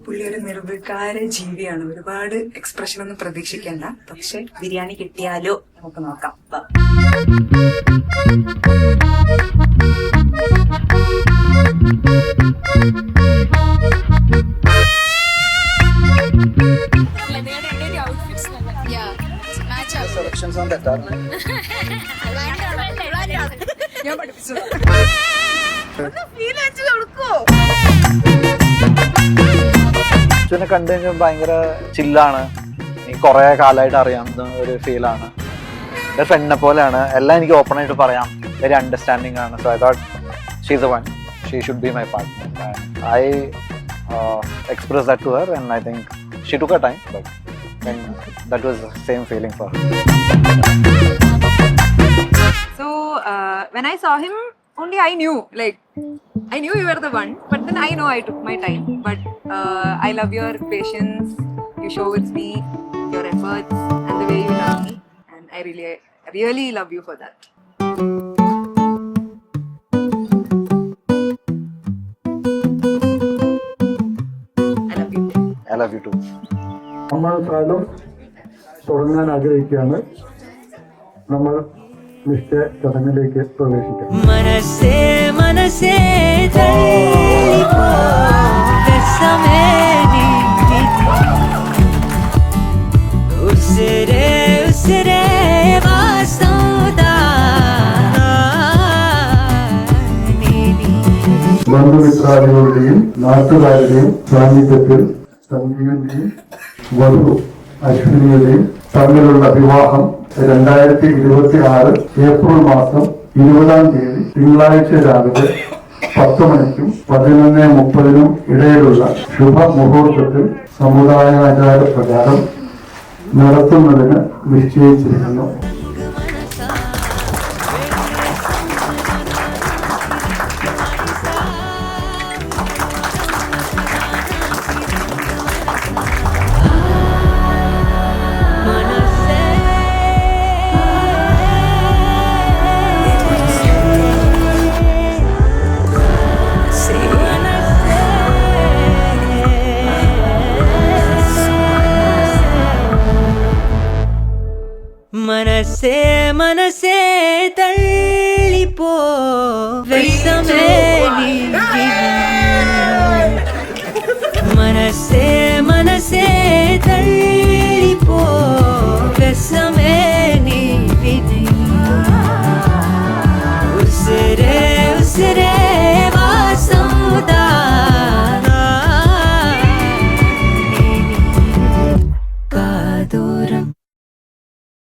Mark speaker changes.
Speaker 1: പുള്ളി ഒരു നിർവികാര ജീവിയാണ്. ഒരുപാട് എക്സ്പ്രഷൻ ഒന്നും പ്രതീക്ഷിക്കണ്ട. പക്ഷെ ബിരിയാണി കിട്ടിയാലോ നമുക്ക് നോക്കാം. വാ. ഞാൻ പഠിപ്പിച്ചു
Speaker 2: അച്ഛനെ കണ്ടു കഴിഞ്ഞാൽ ഭയങ്കര ചില്ലാണ്. എനിക്ക് കുറെ കാലമായിട്ട് അറിയാവുന്ന ഒരു ഫീലാണ്. എൻ്റെ ഫ്രണ്ടിനെ പോലെയാണ്. എല്ലാം എനിക്ക് ഓപ്പൺ ആയിട്ട് പറയാം. വെരി അണ്ടർസ്റ്റാൻഡിങ് ആണ്. So I thought she is the one. She should be my partner. I expressed that to her and I think she took her time, but then that was the same feeling for her.
Speaker 3: So when I saw him, only I knew you were the one, but then I know I took my time. But I love your patience you show with me, your efforts and the way you love me, and I really love you for that.
Speaker 2: I love you too.
Speaker 4: നമ്മൾ കാലം തുടങ്ങാൻ ആഗ്രഹിക്കുകയാണ്. നമ്മൾ നിശ്ചയ ചടങ്ങിലേക്ക് പ്രവേശിക്കാം.
Speaker 5: മനസ്സേ മനസ്സേ തള്ളിപ്പോ രസമേ നീ ഉസ്സരേ ഉസ്സരേ വാസോദാ
Speaker 4: ബന്ധുമിത്രാദികളുടെയും നാട്ടുകാരുടെയും സാന്നിധ്യത്തിൽ സംഗീതിന്റെയും വധു അശ്വിനിയുടെയും തമ്മിലുള്ള വിവാഹം 2026 ഏപ്രിൽ മാസം 20-ാം തീയതി തിങ്കളാഴ്ച രാവിലെ 10 മണിക്കും 11:30 ഇടയിലുള്ള ശുഭമുഹൂർത്തത്തിൽ സമുദായാചാര പ്രകാരം നടത്തുന്നതിന് നിശ്ചയിച്ചിരിക്കുന്നു.
Speaker 5: മനസ്സേ മനസ്സേ തള്ളിപ്പോ രസമേ നീ മനസ്സേ